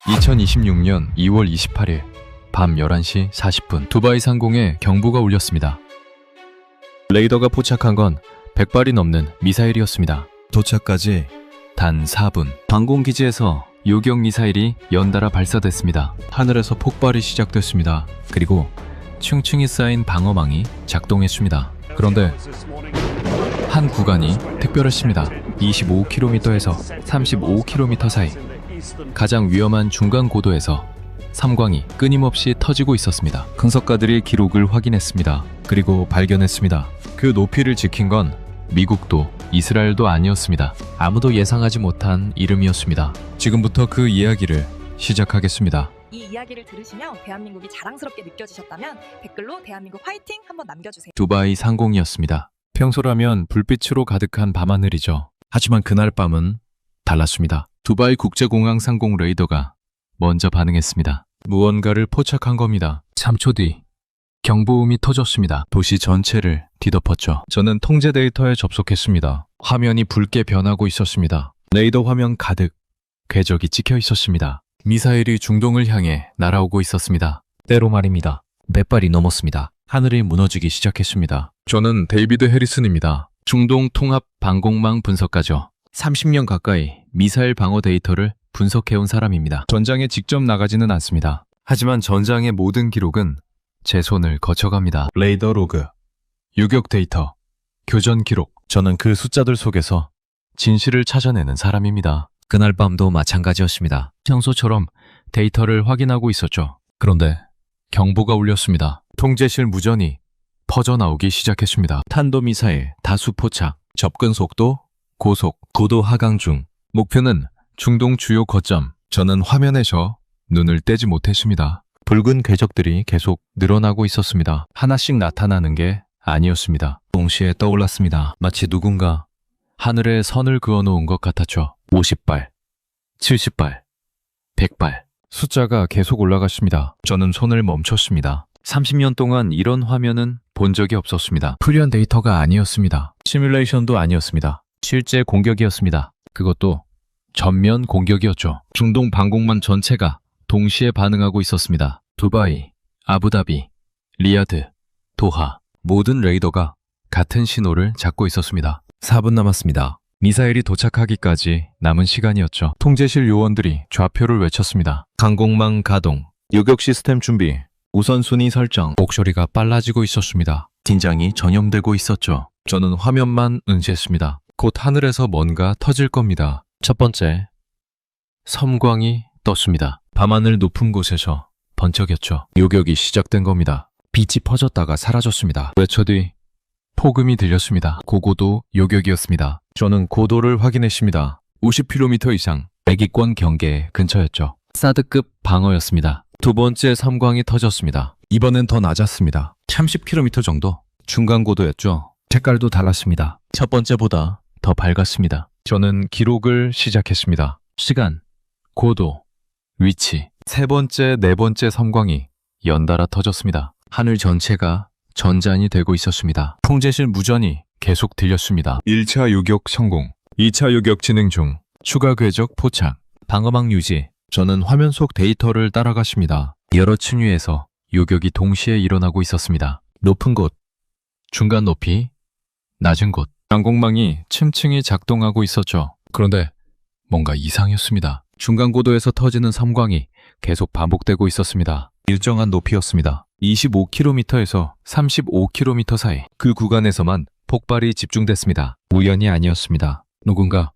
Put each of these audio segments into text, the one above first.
2026년 2월 28일 밤 11시 40분 두바이 상공에 경보가 울렸습니다. 레이더가 포착한 건 100발이 넘는 미사일이었습니다. 도착까지 단 4분. 방공기지에서 요격 미사일이 연달아 발사됐습니다. 하늘에서 폭발이 시작됐습니다. 그리고 층층이 쌓인 방어망이 작동했습니다. 그런데 한 구간이 특별했습니다. 25km에서 35km 사이 가장 위험한 중간 고도에서 삼광이 끊임없이 터지고 있었습니다. 분석가들이 기록을 확인했습니다. 그리고 발견했습니다. 그 높이를 지킨 건 미국도 이스라엘도 아니었습니다. 아무도 예상하지 못한 이름이었습니다. 지금부터 그 이야기를 시작하겠습니다. 이 이야기를 들으시며 대한민국이 자랑스럽게 느껴지셨다면 댓글로 대한민국 화이팅 한번 남겨주세요. 두바이 상공이었습니다. 평소라면 불빛으로 가득한 밤하늘이죠. 하지만 그날 밤은 달랐습니다. 두바이 국제공항 상공 레이더가 먼저 반응했습니다. 무언가를 포착한 겁니다. 3초 뒤 경보음이 터졌습니다. 도시 전체를 뒤덮었죠. 저는 통제 데이터에 접속했습니다. 화면이 붉게 변하고 있었습니다. 레이더 화면 가득 궤적이 찍혀 있었습니다. 미사일이 중동을 향해 날아오고 있었습니다. 때로 말입니다. 몇 발이 넘었습니다. 하늘이 무너지기 시작했습니다. 저는 데이비드 해리슨입니다. 중동 통합 방공망 분석가죠. 30년 가까이 미사일 방어 데이터를 분석해온 사람입니다. 전장에 직접 나가지는 않습니다. 하지만 전장의 모든 기록은 제 손을 거쳐갑니다. 레이더 로그, 유격 데이터, 교전 기록. 저는 그 숫자들 속에서 진실을 찾아내는 사람입니다. 그날 밤도 마찬가지였습니다. 평소처럼 데이터를 확인하고 있었죠. 그런데 경보가 울렸습니다. 통제실 무전이 퍼져나오기 시작했습니다. 탄도미사일 다수 포착, 접근 속도 고속, 고도 하강 중. 목표는 중동 주요 거점. 저는 화면에서 눈을 떼지 못했습니다. 붉은 궤적들이 계속 늘어나고 있었습니다. 하나씩 나타나는 게 아니었습니다. 동시에 떠올랐습니다. 마치 누군가 하늘에 선을 그어놓은 것 같았죠. 50발, 70발, 100발. 숫자가 계속 올라갔습니다. 저는 손을 멈췄습니다. 30년 동안 이런 화면은 본 적이 없었습니다. 훈련 데이터가 아니었습니다. 시뮬레이션도 아니었습니다. 실제 공격이었습니다. 그것도 전면 공격이었죠. 중동 방공망 전체가 동시에 반응하고 있었습니다. 두바이, 아부다비, 리야드, 도하 모든 레이더가 같은 신호를 잡고 있었습니다. 4분 남았습니다. 미사일이 도착하기까지 남은 시간이었죠. 통제실 요원들이 좌표를 외쳤습니다. 강공망 가동, 요격 시스템 준비, 우선순위 설정. 목소리가 빨라지고 있었습니다. 긴장이 전염되고 있었죠. 저는 화면만 응시했습니다. 곧 하늘에서 뭔가 터질 겁니다. 첫 번째, 섬광이 떴습니다. 밤하늘 높은 곳에서 번쩍였죠. 요격이 시작된 겁니다. 빛이 퍼졌다가 사라졌습니다. 몇 초 뒤 폭음이 들렸습니다. 고고도 요격이었습니다. 저는 고도를 확인했습니다. 50km 이상, 백위권 경계 근처였죠. 사드급 방어였습니다. 두 번째 섬광이 터졌습니다. 이번엔 더 낮았습니다. 30km 정도? 중간 고도였죠. 색깔도 달랐습니다. 첫 번째보다 더 밝았습니다. 저는 기록을 시작했습니다. 시간, 고도, 위치. 세 번째, 네 번째 섬광이 연달아 터졌습니다. 하늘 전체가 전잔이 되고 있었습니다. 통제실 무전이 계속 들렸습니다. 1차 요격 성공, 2차 요격 진행 중, 추가 궤적 포착, 방어망 유지. 저는 화면 속 데이터를 따라갔습니다. 여러 층위에서 요격이 동시에 일어나고 있었습니다. 높은 곳, 중간 높이, 낮은 곳. 방공망이 층층이 작동하고 있었죠. 그런데 뭔가 이상했습니다. 중간 고도에서 터지는 섬광이 계속 반복되고 있었습니다. 일정한 높이였습니다. 25km에서 35km 사이 그 구간에서만 폭발이 집중됐습니다. 우연이 아니었습니다. 누군가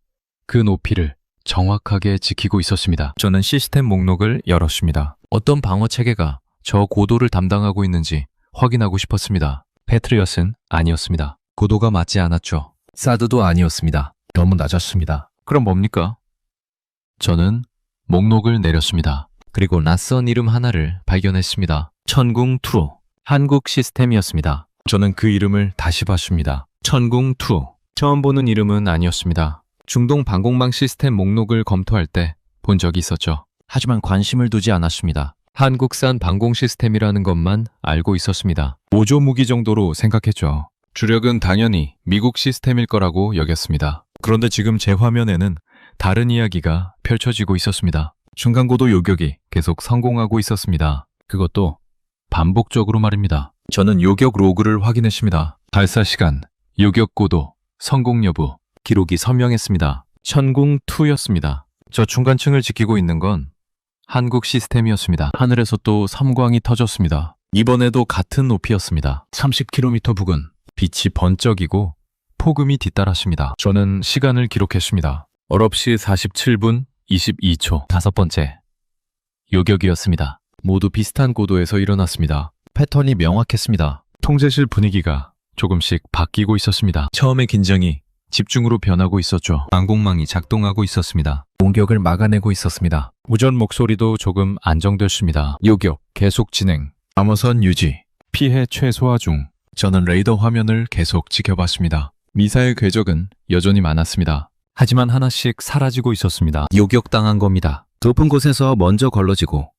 그 높이를 정확하게 지키고 있었습니다. 저는 시스템 목록을 열었습니다. 어떤 방어 체계가 저 고도를 담당하고 있는지 확인하고 싶었습니다. 패트리엇은 아니었습니다. 고도가 맞지 않았죠. 사드도 아니었습니다. 너무 낮았습니다. 그럼 뭡니까? 저는 목록을 내렸습니다. 그리고 낯선 이름 하나를 발견했습니다. 천궁2. 한국 시스템이었습니다. 저는 그 이름을 다시 봤습니다. 천궁2. 처음 보는 이름은 아니었습니다. 중동 방공망 시스템 목록을 검토할 때 본 적이 있었죠. 하지만 관심을 두지 않았습니다. 한국산 방공 시스템이라는 것만 알고 있었습니다. 모조 무기 정도로 생각했죠. 주력은 당연히 미국 시스템일 거라고 여겼습니다. 그런데 지금 제 화면에는 다른 이야기가 펼쳐지고 있었습니다. 중간고도 요격이 계속 성공하고 있었습니다. 그것도 반복적으로 말입니다. 저는 요격 로그를 확인했습니다. 발사 시간, 요격 고도, 성공 여부, 기록이 선명했습니다. 천궁2였습니다. 저 중간층을 지키고 있는 건 한국 시스템이었습니다. 하늘에서 또 섬광이 터졌습니다. 이번에도 같은 높이였습니다. 30km 부근, 빛이 번쩍이고 폭음이 뒤따랐습니다. 저는 시간을 기록했습니다. 얼없이 47분 22초. 다섯 번째, 요격이었습니다. 모두 비슷한 고도에서 일어났습니다. 패턴이 명확했습니다. 통제실 분위기가 조금씩 바뀌고 있었습니다. 처음에 긴장이 집중으로 변하고 있었죠. 방공망이 작동하고 있었습니다. 공격을 막아내고 있었습니다. 우전 목소리도 조금 안정됐습니다. 요격 계속 진행, 방어선 유지, 피해 최소화 중. 저는 레이더 화면을 계속 지켜봤습니다. 미사일 궤적은 여전히 많았습니다. 하지만 하나씩 사라지고 있었습니다. 요격당한 겁니다. 높은 곳에서 먼저 걸러지고,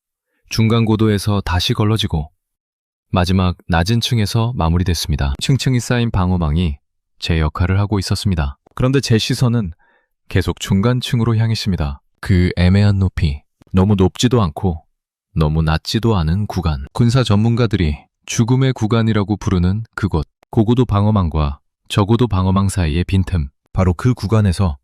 중간 고도에서 다시 걸러지고, 마지막 낮은 층에서 마무리됐습니다. 층층이 쌓인 방어망이 제 역할을 하고 있었습니다. 그런데 제 시선은 계속 중간층으로 향했습니다. 그 애매한 높이, 너무 높지도 않고 너무 낮지도 않은 구간. 군사 전문가들이 죽음의 구간이라고 부르는 그곳. 고고도 방어망과 저고도 방어망 사이의 빈틈. 바로 그 구간에서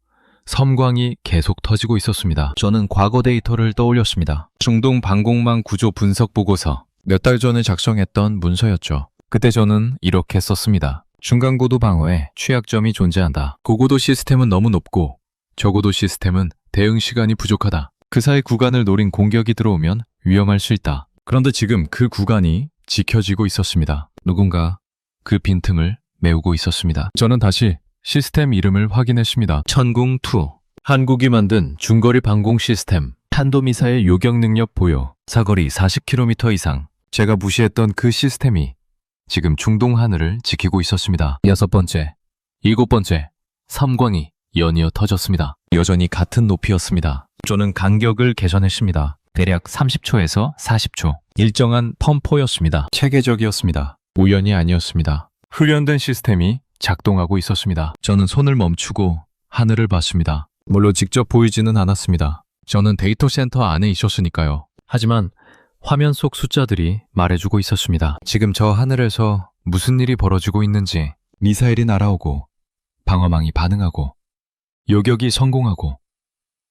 섬광이 계속 터지고 있었습니다. 저는 과거 데이터를 떠올렸습니다. 중동 방공망 구조 분석 보고서. 몇 달 전에 작성했던 문서였죠. 그때 저는 이렇게 썼습니다. 중간고도 방어에 취약점이 존재한다. 고고도 시스템은 너무 높고 저고도 시스템은 대응 시간이 부족하다. 그 사이 구간을 노린 공격이 들어오면 위험할 수 있다. 그런데 지금 그 구간이 지켜지고 있었습니다. 누군가 그 빈틈을 메우고 있었습니다. 저는 다시 시스템 이름을 확인했습니다. 천궁2. 한국이 만든 중거리 방공 시스템. 탄도미사일 요격 능력 보여. 사거리 40km 이상. 제가 무시했던 그 시스템이 지금 중동 하늘을 지키고 있었습니다. 여섯 번째, 일곱 번째, 섬광이 연이어 터졌습니다. 여전히 같은 높이였습니다. 저는 간격을 개선했습니다. 대략 30초에서 40초. 일정한 펌포였습니다. 체계적이었습니다. 우연이 아니었습니다. 훈련된 시스템이 작동하고 있었습니다. 저는 손을 멈추고 하늘을 봤습니다. 물론 직접 보이지는 않았습니다. 저는 데이터 센터 안에 있었으니까요. 하지만 화면 속 숫자들이 말해주고 있었습니다. 지금 저 하늘에서 무슨 일이 벌어지고 있는지, 미사일이 날아오고 방어망이 반응하고 요격이 성공하고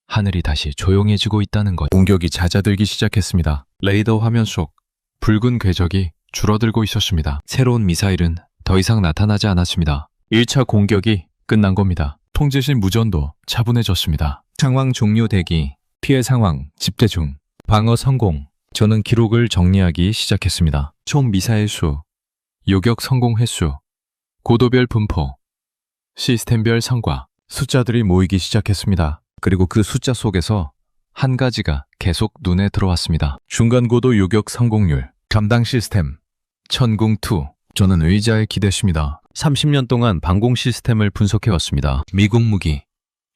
하늘이 다시 조용해지고 있다는 것. 공격이 잦아들기 시작했습니다. 레이더 화면 속 붉은 궤적이 줄어들고 있었습니다. 새로운 미사일은 더 이상 나타나지 않았습니다. 1차 공격이 끝난 겁니다. 통제실 무전도 차분해졌습니다. 상황 종료 대기, 피해 상황 집대 중, 방어 성공. 저는 기록을 정리하기 시작했습니다. 총 미사일 수, 요격 성공 횟수, 고도별 분포, 시스템별 성과. 숫자들이 모이기 시작했습니다. 그리고 그 숫자 속에서 한 가지가 계속 눈에 들어왔습니다. 중간고도 요격 성공률, 감당 시스템, 천궁2. 저는 의자에 기댔습니다. 30년 동안 방공 시스템을 분석해왔습니다. 미국 무기,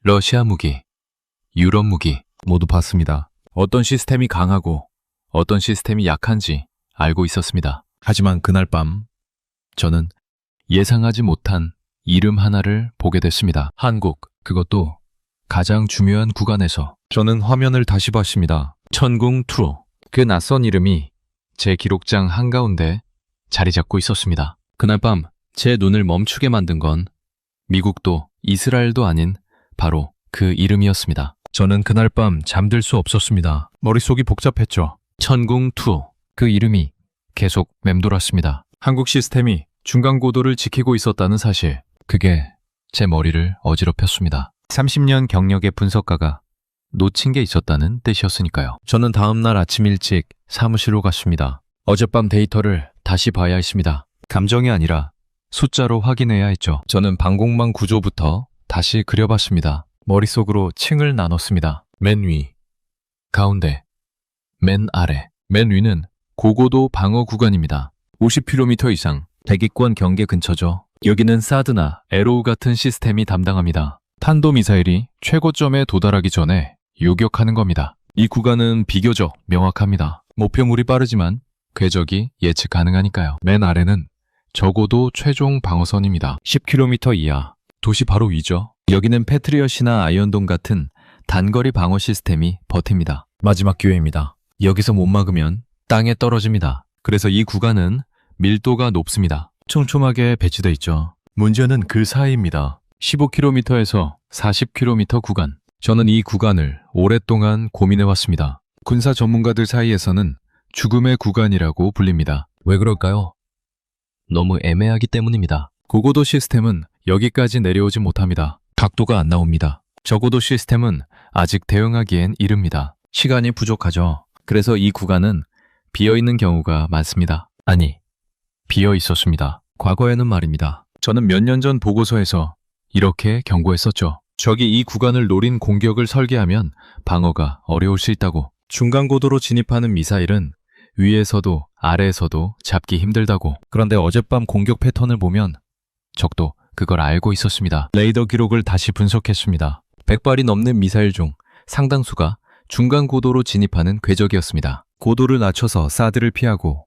러시아 무기, 유럽 무기 모두 봤습니다. 어떤 시스템이 강하고 어떤 시스템이 약한지 알고 있었습니다. 하지만 그날 밤 저는 예상하지 못한 이름 하나를 보게 됐습니다. 한국, 그것도 가장 중요한 구간에서. 저는 화면을 다시 봤습니다. 천궁2. 그 낯선 이름이 제 기록장 한가운데 자리 잡고 있었습니다. 그날 밤 제 눈을 멈추게 만든 건 미국도 이스라엘도 아닌 바로 그 이름이었습니다. 저는 그날 밤 잠들 수 없었습니다. 머릿속이 복잡했죠. 천궁2. 그 이름이 계속 맴돌았습니다. 한국 시스템이 중간고도를 지키고 있었다는 사실. 그게 제 머리를 어지럽혔습니다. 30년 경력의 분석가가 놓친 게 있었다는 뜻이었으니까요. 저는 다음날 아침 일찍 사무실로 갔습니다. 어젯밤 데이터를 다시 봐야 했습니다. 감정이 아니라 숫자로 확인해야 했죠. 저는 방공망 구조부터 다시 그려봤습니다. 머릿속으로 층을 나눴습니다. 맨 위, 가운데, 맨 아래. 맨 위는 고고도 방어 구간입니다. 50km 이상, 대기권 경계 근처죠. 여기는 사드나 에로우 같은 시스템이 담당합니다. 탄도미사일이 최고점에 도달하기 전에 요격하는 겁니다. 이 구간은 비교적 명확합니다. 목표물이 빠르지만 궤적이 예측 가능하니까요. 맨 아래는 적어도 최종 방어선입니다. 10km 이하, 도시 바로 위죠. 여기는 패트리엇이나 아이언돔 같은 단거리 방어 시스템이 버팁니다. 마지막 기회입니다. 여기서 못 막으면 땅에 떨어집니다. 그래서 이 구간은 밀도가 높습니다. 촘촘하게 배치되어 있죠. 문제는 그 사이입니다. 15km에서 40km 구간. 저는 이 구간을 오랫동안 고민해왔습니다. 군사 전문가들 사이에서는 죽음의 구간이라고 불립니다. 왜 그럴까요? 너무 애매하기 때문입니다. 고고도 시스템은 여기까지 내려오지 못합니다. 각도가 안 나옵니다. 저고도 시스템은 아직 대응하기엔 이릅니다. 시간이 부족하죠. 그래서 이 구간은 비어있는 경우가 많습니다. 아니, 비어 있었습니다. 과거에는 말입니다. 저는 몇 년 전 보고서에서 이렇게 경고했었죠. 적이 이 구간을 노린 공격을 설계하면 방어가 어려울 수 있다고. 중간고도로 진입하는 미사일은 위에서도 아래에서도 잡기 힘들다고. 그런데 어젯밤 공격 패턴을 보면 적도 그걸 알고 있었습니다. 레이더 기록을 다시 분석했습니다. 100발이 넘는 미사일 중 상당수가 중간고도로 진입하는 궤적이었습니다. 고도를 낮춰서 사드를 피하고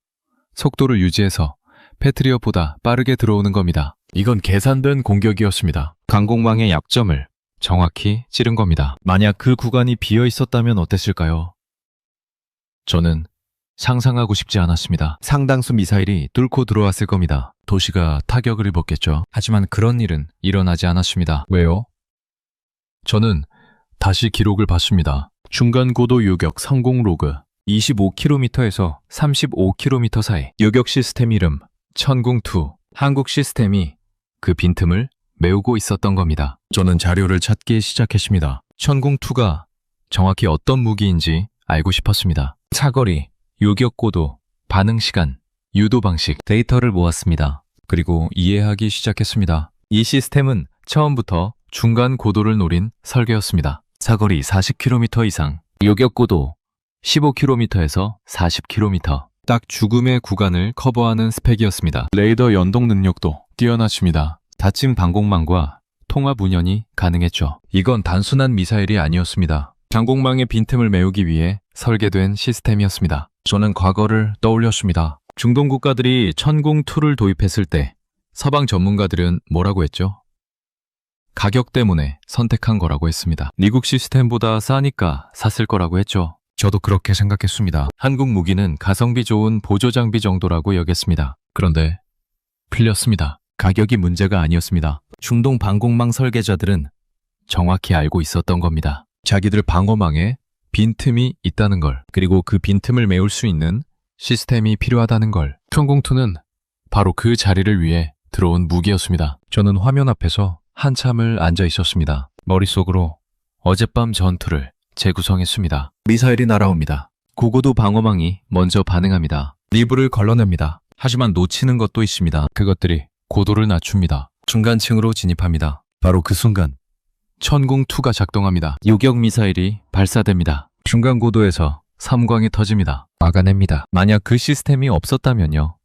속도를 유지해서 패트리엇보다 빠르게 들어오는 겁니다. 이건 계산된 공격이었습니다. 강공망의 약점을 정확히 찌른 겁니다. 만약 그 구간이 비어 있었다면 어땠을까요? 저는 상상하고 싶지 않았습니다. 상당수 미사일이 뚫고 들어왔을 겁니다. 도시가 타격을 입었겠죠. 하지만 그런 일은 일어나지 않았습니다. 왜요? 저는 다시 기록을 봤습니다. 중간고도 요격 성공 로그 25km에서 35km 사이. 요격 시스템 이름 천궁2. 한국 시스템이 그 빈틈을 메우고 있었던 겁니다. 저는 자료를 찾기 시작했습니다. 천궁2가 정확히 어떤 무기인지 알고 싶었습니다. 사거리, 요격고도, 반응시간, 유도 방식, 데이터를 모았습니다. 그리고 이해하기 시작했습니다. 이 시스템은 처음부터 중간 고도를 노린 설계였습니다. 사거리 40km 이상, 요격고도 15km에서 40km. 딱 죽음의 구간을 커버하는 스펙이었습니다. 레이더 연동 능력도 뛰어났습니다. 닫힌 방공망과 통합 운연이 가능했죠. 이건 단순한 미사일이 아니었습니다. 방공망의 빈틈을 메우기 위해 설계된 시스템이었습니다. 저는 과거를 떠올렸습니다. 중동 국가들이 천궁2를 도입했을 때 서방 전문가들은 뭐라고 했죠? 가격 때문에 선택한 거라고 했습니다. 미국 시스템보다 싸니까 샀을 거라고 했죠. 저도 그렇게 생각했습니다. 한국 무기는 가성비 좋은 보조 장비 정도라고 여겼습니다. 그런데 틀렸습니다. 가격이 문제가 아니었습니다. 중동 방공망 설계자들은 정확히 알고 있었던 겁니다. 자기들 방어망에 빈틈이 있다는 걸, 그리고 그 빈틈을 메울 수 있는 시스템이 필요하다는 걸. 천궁2는 바로 그 자리를 위해 들어온 무기였습니다. 저는 화면 앞에서 한참을 앉아 있었습니다. 머릿속으로 어젯밤 전투를 재구성했습니다. 미사일이 날아옵니다. 고고도 방어망이 먼저 반응합니다. 리브를 걸러냅니다. 하지만 놓치는 것도 있습니다. 그것들이 고도를 낮춥니다. 중간층으로 진입합니다. 바로 그 순간 천궁2가 작동합니다. 요격 미사일이 발사됩니다. 중간 고도에서 섬광이 터집니다. 막아냅니다. 만약 그 시스템이 없었다면요.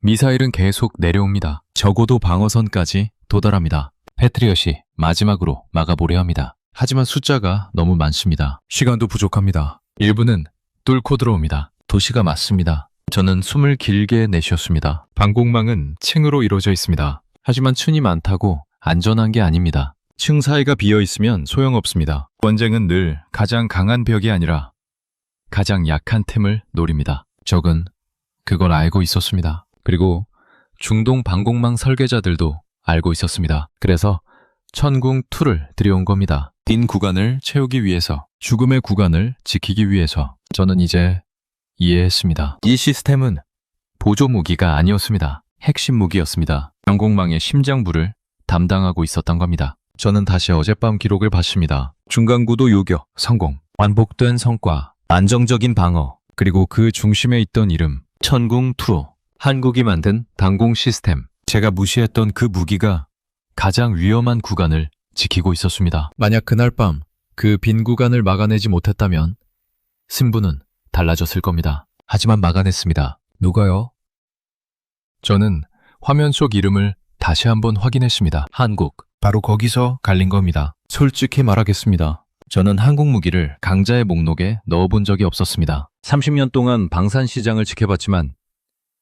미사일은 계속 내려옵니다. 저고도 방어선까지 도달합니다. 패트리엇이 마지막으로 막아보려 합니다. 하지만 숫자가 너무 많습니다. 시간도 부족합니다. 일부는 뚫고 들어옵니다. 도시가 맞습니다. 저는 숨을 길게 내쉬었습니다. 방공망은 층으로 이루어져 있습니다. 하지만 층이 많다고 안전한 게 아닙니다. 층 사이가 비어 있으면 소용없습니다. 전쟁은 늘 가장 강한 벽이 아니라 가장 약한 틈을 노립니다. 적은 그걸 알고 있었습니다. 그리고 중동 방공망 설계자들도 알고 있었습니다. 그래서 천궁2를 들여온 겁니다. 빈 구간을 채우기 위해서, 죽음의 구간을 지키기 위해서. 저는 이제 이해했습니다. 이 시스템은 보조 무기가 아니었습니다. 핵심 무기였습니다. 방공망의 심장부를 담당하고 있었던 겁니다. 저는 다시 어젯밤 기록을 봤습니다. 중간고도 요격, 성공, 완복된 성과, 안정적인 방어, 그리고 그 중심에 있던 이름, 천궁2. 한국이 만든 방공 시스템. 제가 무시했던 그 무기가 가장 위험한 구간을 지키고 있었습니다. 만약 그날 밤 그 빈 구간을 막아내지 못했다면 승부는 달라졌을 겁니다. 하지만 막아냈습니다. 누가요? 저는 화면 속 이름을 다시 한번 확인했습니다. 한국. 바로 거기서 갈린 겁니다. 솔직히 말하겠습니다. 저는 한국 무기를 강자의 목록에 넣어본 적이 없었습니다. 30년 동안 방산 시장을 지켜봤지만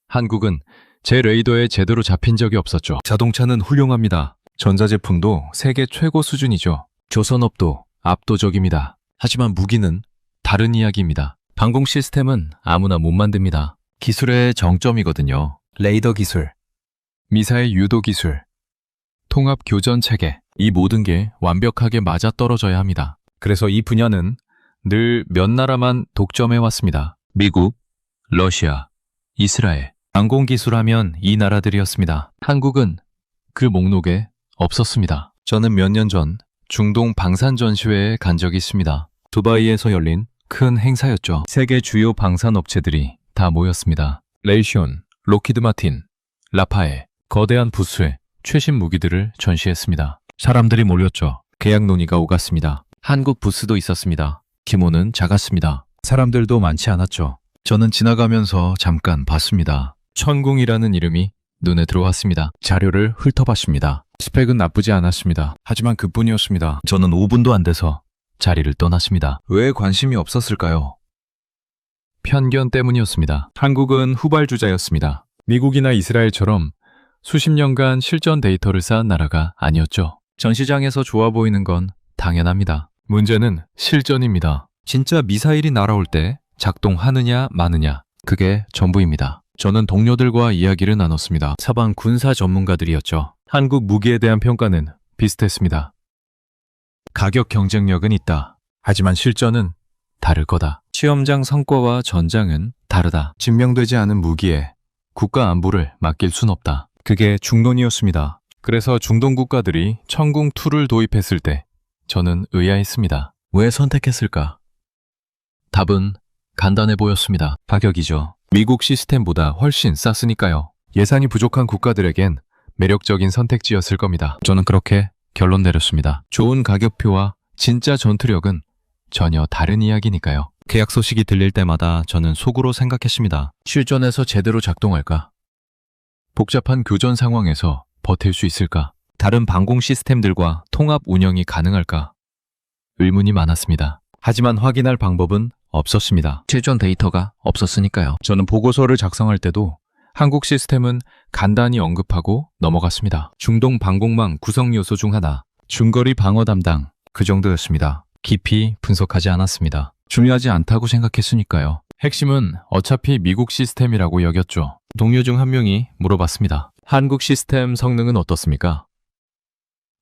한국은 제 레이더에 제대로 잡힌 적이 없었죠. 자동차는 훌륭합니다. 전자제품도 세계 최고 수준이죠. 조선업도 압도적입니다. 하지만 무기는 다른 이야기입니다. 방공 시스템은 아무나 못 만듭니다. 기술의 정점이거든요. 레이더 기술, 미사일 유도 기술, 통합 교전 체계, 이 모든 게 완벽하게 맞아떨어져야 합니다. 그래서 이 분야는 늘 몇 나라만 독점해 왔습니다. 미국, 러시아, 이스라엘. 방공 기술하면 이 나라들이었습니다. 한국은 그 목록에 없었습니다. 저는 몇 년 전 중동 방산 전시회에 간 적이 있습니다. 두바이에서 열린 큰 행사였죠. 세계 주요 방산 업체들이 다 모였습니다. 레이시온, 로키드 마틴, 라파엘, 거대한 부스에 최신 무기들을 전시했습니다. 사람들이 몰렸죠. 계약 논의가 오갔습니다. 한국 부스도 있었습니다. 규모는 작았습니다. 사람들도 많지 않았죠. 저는 지나가면서 잠깐 봤습니다. 천궁이라는 이름이 눈에 들어왔습니다. 자료를 훑어봤습니다. 스펙은 나쁘지 않았습니다. 하지만 그뿐이었습니다. 저는 5분도 안 돼서 자리를 떠났습니다. 왜 관심이 없었을까요? 편견 때문이었습니다. 한국은 후발주자였습니다. 미국이나 이스라엘처럼 수십 년간 실전 데이터를 쌓은 나라가 아니었죠. 전시장에서 좋아 보이는 건 당연합니다. 문제는 실전입니다. 진짜 미사일이 날아올 때 작동하느냐 마느냐, 그게 전부입니다. 저는 동료들과 이야기를 나눴습니다. 서방 군사 전문가들이었죠. 한국 무기에 대한 평가는 비슷했습니다. 가격 경쟁력은 있다. 하지만 실전은 다를 거다. 시험장 성과와 전장은 다르다. 증명되지 않은 무기에 국가 안보를 맡길 순 없다. 그게 중론이었습니다. 그래서 중동 국가들이 천궁2를 도입했을 때 저는 의아했습니다. 왜 선택했을까? 답은 간단해 보였습니다. 가격이죠. 미국 시스템보다 훨씬 쌌으니까요. 예산이 부족한 국가들에겐 매력적인 선택지였을 겁니다. 저는 그렇게 결론 내렸습니다. 좋은 가격표와 진짜 전투력은 전혀 다른 이야기니까요. 계약 소식이 들릴 때마다 저는 속으로 생각했습니다. 실전에서 제대로 작동할까? 복잡한 교전 상황에서 버틸 수 있을까? 다른 방공 시스템들과 통합 운영이 가능할까? 의문이 많았습니다. 하지만 확인할 방법은 없었습니다. 최전 데이터가 없었으니까요. 저는 보고서를 작성할 때도 한국 시스템은 간단히 언급하고 넘어갔습니다. 중동 방공망 구성 요소 중 하나, 중거리 방어 담당, 그 정도였습니다. 깊이 분석하지 않았습니다. 중요하지 않다고 생각했으니까요. 핵심은 어차피 미국 시스템이라고 여겼죠. 동료 중 한 명이 물어봤습니다. 한국 시스템 성능은 어떻습니까?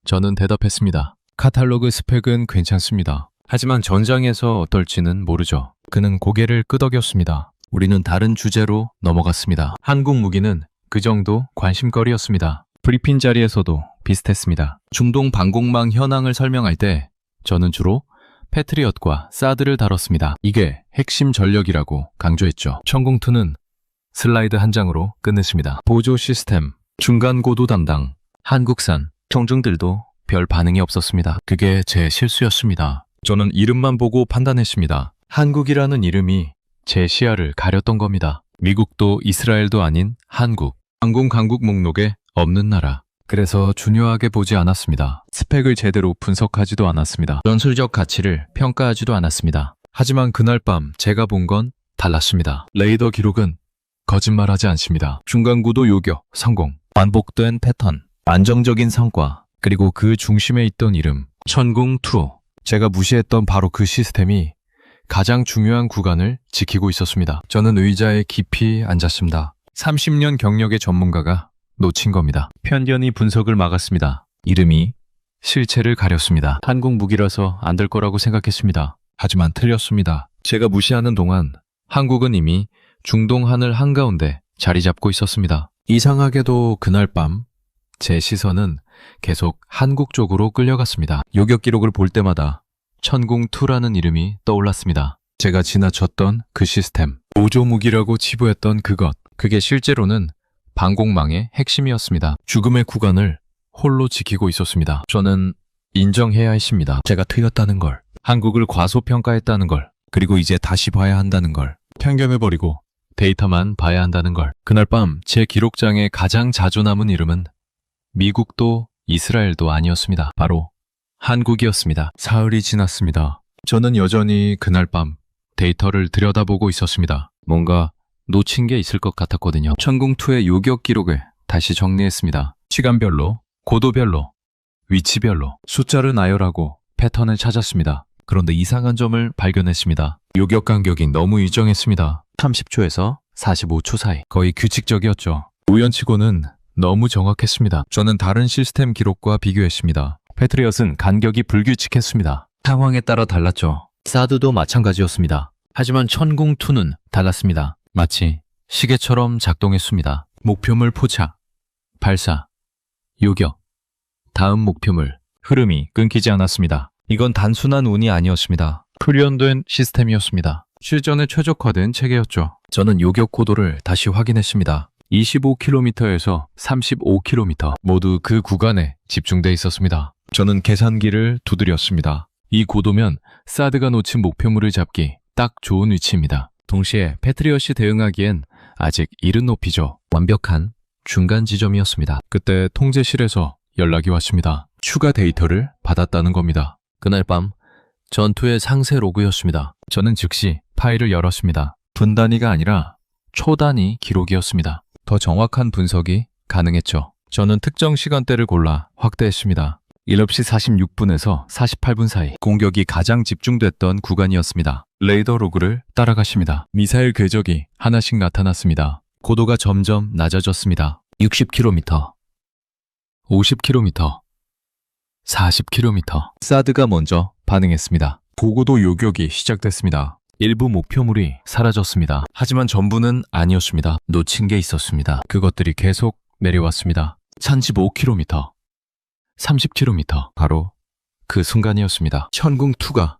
저는 대답했습니다. 카탈로그 스펙은 괜찮습니다. 하지만 전장에서 어떨지는 모르죠. 그는 고개를 끄덕였습니다. 우리는 다른 주제로 넘어갔습니다. 한국 무기는 그 정도 관심거리였습니다. 브리핑 자리에서도 비슷했습니다. 중동 방공망 현황을 설명할 때 저는 주로 패트리엇과 사드를 다뤘습니다. 이게 핵심 전력이라고 강조했죠. 천궁2는 슬라이드 한 장으로 끝냈습니다. 보조 시스템, 중간 고도 담당, 한국산, 청중들도 별 반응이 없었습니다. 그게 제 실수였습니다. 저는 이름만 보고 판단했습니다. 한국이라는 이름이 제 시야를 가렸던 겁니다. 미국도 이스라엘도 아닌 한국, 항공 강국 목록에 없는 나라. 그래서 중요하게 보지 않았습니다. 스펙을 제대로 분석하지도 않았습니다. 전술적 가치를 평가하지도 않았습니다. 하지만 그날 밤 제가 본 건 달랐습니다. 레이더 기록은 거짓말하지 않습니다. 중간구도 요격, 성공, 반복된 패턴, 안정적인 성과, 그리고 그 중심에 있던 이름, 천궁2. 제가 무시했던 바로 그 시스템이 가장 중요한 구간을 지키고 있었습니다. 저는 의자에 깊이 앉았습니다. 30년 경력의 전문가가 놓친 겁니다. 편견이 분석을 막았습니다. 이름이 실체를 가렸습니다. 한국 무기라서 안 될 거라고 생각했습니다. 하지만 틀렸습니다. 제가 무시하는 동안 한국은 이미 중동 하늘 한가운데 자리 잡고 있었습니다. 이상하게도 그날 밤 제 시선은 계속 한국 쪽으로 끌려갔습니다. 요격 기록을 볼 때마다 천궁2라는 이름이 떠올랐습니다. 제가 지나쳤던 그 시스템, 보조 무기라고 치부했던 그것, 그게 실제로는 방공망의 핵심이었습니다. 죽음의 구간을 홀로 지키고 있었습니다. 저는 인정해야 했습니다. 제가 틀렸다는 걸, 한국을 과소평가했다는 걸, 그리고 이제 다시 봐야 한다는 걸, 편견을 버리고 데이터만 봐야 한다는 걸. 그날 밤 제 기록장에 가장 자주 남은 이름은 미국도 이스라엘도 아니었습니다. 바로 한국이었습니다. 사흘이 지났습니다. 저는 여전히 그날 밤 데이터를 들여다보고 있었습니다. 뭔가 놓친 게 있을 것 같았거든요. 천궁2의 요격 기록을 다시 정리했습니다. 시간별로, 고도별로, 위치별로 숫자를 나열하고 패턴을 찾았습니다. 그런데 이상한 점을 발견했습니다. 요격 간격이 너무 일정했습니다. 30초에서 45초 사이. 거의 규칙적이었죠. 우연치고는 너무 정확했습니다. 저는 다른 시스템 기록과 비교했습니다. 패트리엇은 간격이 불규칙했습니다. 상황에 따라 달랐죠. 사드도 마찬가지였습니다. 하지만 천궁2는 달랐습니다. 마치 시계처럼 작동했습니다. 목표물 포착, 발사, 요격, 다음 목표물, 흐름이 끊기지 않았습니다. 이건 단순한 운이 아니었습니다. 훈련된 시스템이었습니다. 실전에 최적화된 체계였죠. 저는 요격 고도를 다시 확인했습니다. 25km에서 35km 모두 그 구간에 집중돼 있었습니다. 저는 계산기를 두드렸습니다. 이 고도면 사드가 놓친 목표물을 잡기 딱 좋은 위치입니다. 동시에 패트리엇이 대응하기엔 아직 이른 높이죠. 완벽한 중간 지점이었습니다. 그때 통제실에서 연락이 왔습니다. 추가 데이터를 받았다는 겁니다. 그날 밤 전투의 상세 로그였습니다. 저는 즉시 파일을 열었습니다. 분 단위가 아니라 초 단위 기록이었습니다. 더 정확한 분석이 가능했죠. 저는 특정 시간대를 골라 확대했습니다. 7시 46분에서 48분 사이 공격이 가장 집중됐던 구간이었습니다. 레이더 로그를 따라가십니다. 미사일 궤적이 하나씩 나타났습니다. 고도가 점점 낮아졌습니다. 60km, 50km, 40km. 사드가 먼저 반응했습니다. 고고도 요격이 시작됐습니다. 일부 목표물이 사라졌습니다. 하지만 전부는 아니었습니다. 놓친 게 있었습니다. 그것들이 계속 내려왔습니다. 35km, 30km. 바로 그 순간이었습니다. 천궁2가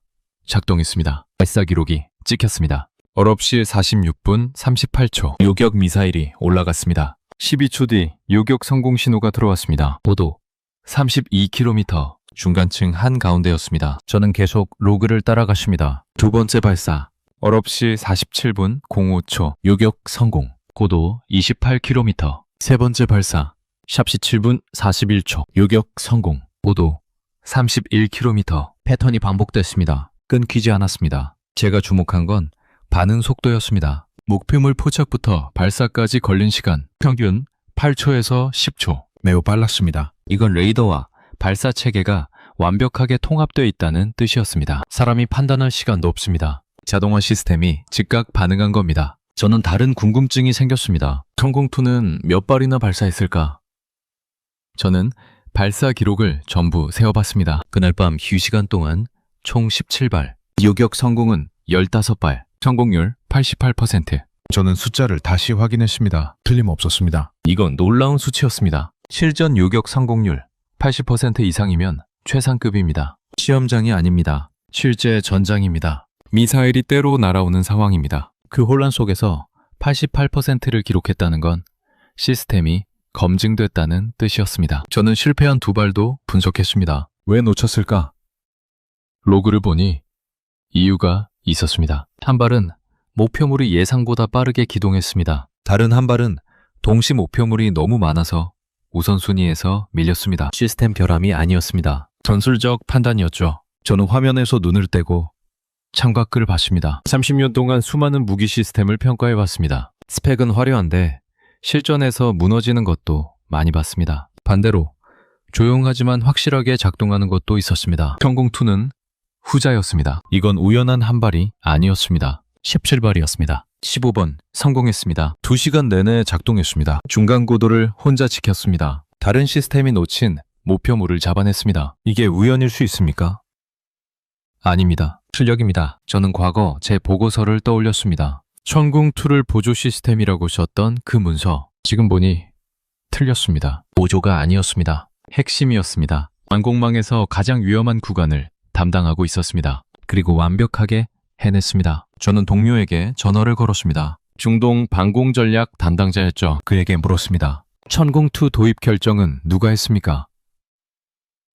작동했습니다. 발사 기록이 찍혔습니다. 9시 46분 38초 요격 미사일이 올라갔습니다. 12초 뒤 요격 성공 신호가 들어왔습니다. 고도 32km, 중간층 한가운데였습니다. 저는 계속 로그를 따라갔습니다. 두 번째 발사 9시 47분 05초 요격 성공, 고도 28km. 세 번째 발사 샵시 7분 41초 요격 성공, 고도 31km. 패턴이 반복됐습니다. 끊기지 않았습니다. 제가 주목한 건 반응 속도였습니다. 목표물 포착부터 발사까지 걸린 시간 평균 8초에서 10초. 매우 빨랐습니다. 이건 레이더와 발사 체계가 완벽하게 통합되어 있다는 뜻이었습니다. 사람이 판단할 시간도 없습니다. 자동화 시스템이 즉각 반응한 겁니다. 저는 다른 궁금증이 생겼습니다. 천궁2는 몇 발이나 발사했을까? 저는 발사 기록을 전부 세어봤습니다. 그날 밤 휴시간 동안 총 17발, 요격 성공은 15발, 성공률 88%. 저는 숫자를 다시 확인했습니다. 틀림없었습니다. 이건 놀라운 수치였습니다. 실전 요격 성공률 80% 이상이면 최상급입니다. 시험장이 아닙니다. 실제 전장입니다. 미사일이 때로 날아오는 상황입니다. 그 혼란 속에서 88%를 기록했다는 건 시스템이 검증됐다는 뜻이었습니다. 저는 실패한 두 발도 분석했습니다. 왜 놓쳤을까? 로그를 보니 이유가 있었습니다. 한 발은 목표물이 예상보다 빠르게 기동했습니다. 다른 한 발은 동시 목표물이 너무 많아서 우선순위에서 밀렸습니다. 시스템 결함이 아니었습니다. 전술적 판단이었죠. 저는 화면에서 눈을 떼고 창밖을 봤습니다. 30년 동안 수많은 무기 시스템을 평가해봤습니다. 스펙은 화려한데 실전에서 무너지는 것도 많이 봤습니다. 반대로 조용하지만 확실하게 작동하는 것도 있었습니다. 천궁2는 후자였습니다. 이건 우연한 한 발이 아니었습니다. 17발이었습니다. 15번 성공했습니다. 2시간 내내 작동했습니다. 중간 고도를 혼자 지켰습니다. 다른 시스템이 놓친 목표물을 잡아냈습니다. 이게 우연일 수 있습니까? 아닙니다. 실력입니다. 저는 과거 제 보고서를 떠올렸습니다. 천궁2를 보조 시스템이라고 썼던 그 문서. 지금 보니 틀렸습니다. 보조가 아니었습니다. 핵심이었습니다. 항공망에서 가장 위험한 구간을 담당하고 있었습니다. 그리고 완벽하게 해냈습니다. 저는 동료에게 전화를 걸었습니다. 중동 방공 전략 담당자였죠. 그에게 물었습니다. 천궁2 도입 결정은 누가 했습니까?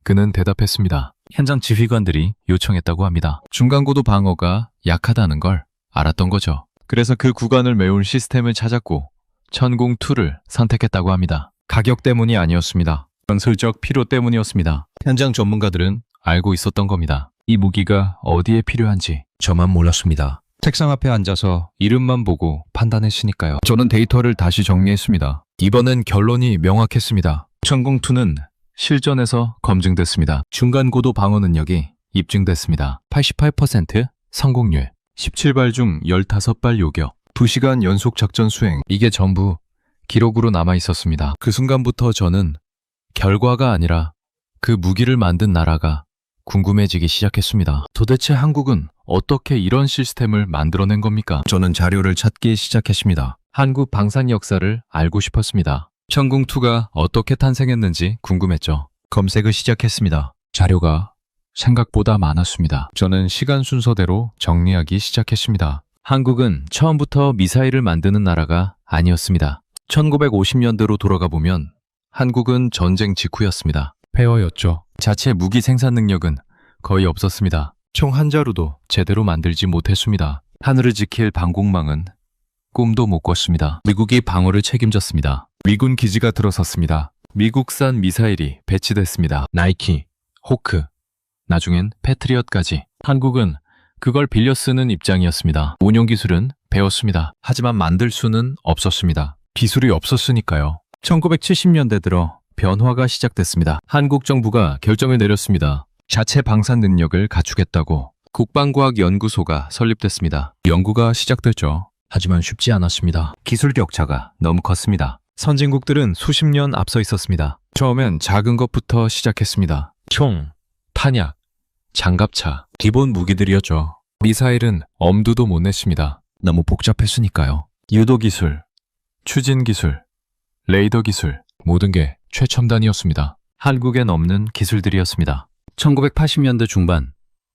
그는 대답했습니다. 현장 지휘관들이 요청했다고 합니다. 중간고도 방어가 약하다는 걸 알았던 거죠. 그래서 그 구간을 메울 시스템을 찾았고 천궁2를 선택했다고 합니다. 가격 때문이 아니었습니다. 전술적 필요 때문이었습니다. 현장 전문가들은 알고 있었던 겁니다. 이 무기가 어디에 필요한지 저만 몰랐습니다. 책상 앞에 앉아서 이름만 보고 판단했으니까요. 저는 데이터를 다시 정리했습니다. 이번엔 결론이 명확했습니다. 천궁2는 실전에서 검증됐습니다. 중간고도 방어 능력이 입증됐습니다. 88% 성공률, 17발 중 15발 요격, 2시간 연속 작전 수행. 이게 전부 기록으로 남아 있었습니다. 그 순간부터 저는 결과가 아니라 그 무기를 만든 나라가 궁금해지기 시작했습니다. 도대체 한국은 어떻게 이런 시스템을 만들어낸 겁니까? 저는 자료를 찾기 시작했습니다. 한국 방산 역사를 알고 싶었습니다. 천궁2가 어떻게 탄생했는지 궁금했죠. 검색을 시작했습니다. 자료가 생각보다 많았습니다. 저는 시간 순서대로 정리하기 시작했습니다. 한국은 처음부터 미사일을 만드는 나라가 아니었습니다. 1950년대로 돌아가 보면 한국은 전쟁 직후였습니다. 폐허였죠. 자체 무기 생산 능력은 거의 없었습니다. 총 한 자루도 제대로 만들지 못했습니다. 하늘을 지킬 방공망은 꿈도 못 꿨습니다. 미국이 방어를 책임졌습니다. 미군 기지가 들어섰습니다. 미국산 미사일이 배치됐습니다. 나이키, 호크, 나중엔 패트리엇까지. 한국은 그걸 빌려 쓰는 입장이었습니다. 운용 기술은 배웠습니다. 하지만 만들 수는 없었습니다. 기술이 없었으니까요. 1970년대 들어 변화가 시작됐습니다. 한국 정부가 결정을 내렸습니다. 자체 방산 능력을 갖추겠다고 국방과학연구소가 설립됐습니다. 연구가 시작됐죠. 하지만 쉽지 않았습니다. 기술 격차가 너무 컸습니다. 선진국들은 수십 년 앞서 있었습니다. 처음엔 작은 것부터 시작했습니다. 총, 탄약, 장갑차, 기본 무기들이었죠. 미사일은 엄두도 못 냈습니다. 너무 복잡했으니까요. 유도 기술, 추진 기술, 레이더 기술, 모든 게 최첨단이었습니다. 한국엔 없는 기술들이었습니다. 1980년대 중반,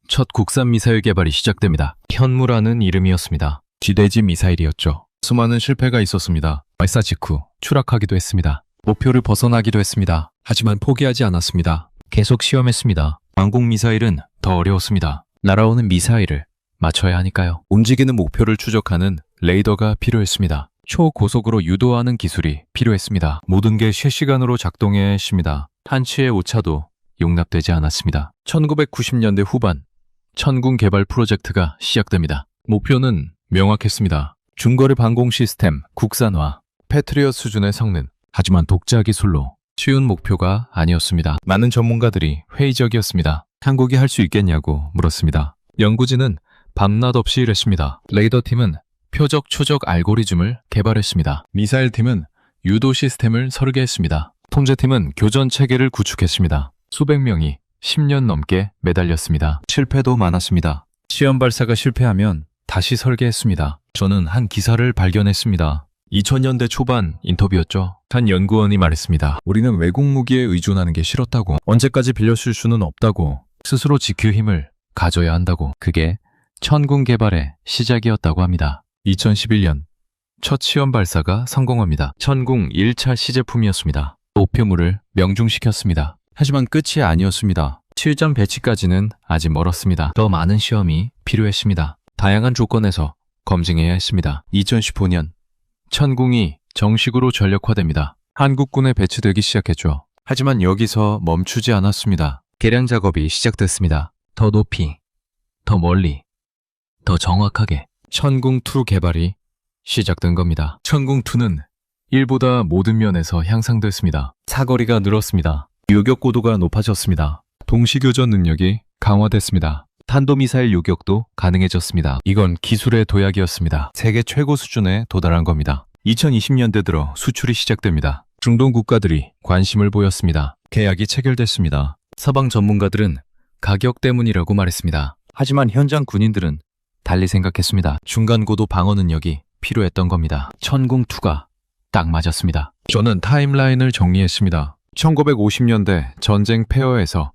첫 국산 미사일 개발이 시작됩니다. 현무라는 이름이었습니다. 지대지 미사일이었죠. 수많은 실패가 있었습니다. 발사 직후 추락하기도 했습니다. 목표를 벗어나기도 했습니다. 하지만 포기하지 않았습니다. 계속 시험했습니다. 항공 미사일은 더 어려웠습니다. 날아오는 미사일을 맞춰야 하니까요. 움직이는 목표를 추적하는 레이더가 필요했습니다. 초고속으로 유도하는 기술이 필요했습니다. 모든 게 실시간으로 작동해야 했습니다. 한치의 오차도 용납되지 않았습니다. 1990년대 후반, 천궁 개발 프로젝트가 시작됩니다. 목표는 명확했습니다. 중거리 방공 시스템 국산화, 패트리엇 수준의 성능. 하지만 독자 기술로 쉬운 목표가 아니었습니다. 많은 전문가들이 회의적이었습니다. 한국이 할 수 있겠냐고 물었습니다. 연구진은 밤낮 없이 일했습니다. 레이더 팀은 표적 추적 알고리즘을 개발했습니다. 미사일 팀은 유도 시스템을 설계했습니다. 통제팀은 교전 체계를 구축했습니다. 수백 명이 10년 넘게 매달렸습니다. 실패도 많았습니다. 시험 발사가 실패하면 다시 설계했습니다. 저는 한 기사를 발견했습니다. 2000년대 초반 인터뷰였죠. 한 연구원이 말했습니다. 우리는 외국 무기에 의존하는 게 싫었다고. 언제까지 빌려쓸 수는 없다고. 스스로 지킬 힘을 가져야 한다고. 그게 천궁 개발의 시작이었다고 합니다. 2011년 첫 시험 발사가 성공합니다. 천궁 1차 시제품이었습니다. 목표물을 명중시켰습니다. 하지만 끝이 아니었습니다. 실전 배치까지는 아직 멀었습니다. 더 많은 시험이 필요했습니다. 다양한 조건에서 검증해야 했습니다. 2015년 천궁이 정식으로 전력화됩니다. 한국군에 배치되기 시작했죠. 하지만 여기서 멈추지 않았습니다. 개량 작업이 시작됐습니다. 더 높이, 더 멀리, 더 정확하게 천궁2 개발이 시작된 겁니다. 천궁2는 1보다 모든 면에서 향상됐습니다. 사거리가 늘었습니다. 요격 고도가 높아졌습니다. 동시교전 능력이 강화됐습니다. 탄도미사일 요격도 가능해졌습니다. 이건 기술의 도약이었습니다. 세계 최고 수준에 도달한 겁니다. 2020년대 들어 수출이 시작됩니다. 중동 국가들이 관심을 보였습니다. 계약이 체결됐습니다. 서방 전문가들은 가격 때문이라고 말했습니다. 하지만 현장 군인들은 달리 생각했습니다. 중간고도 방어 능력이 필요했던 겁니다. 천궁2가 딱 맞았습니다. 저는 타임라인을 정리했습니다. 1950년대 전쟁 폐허에서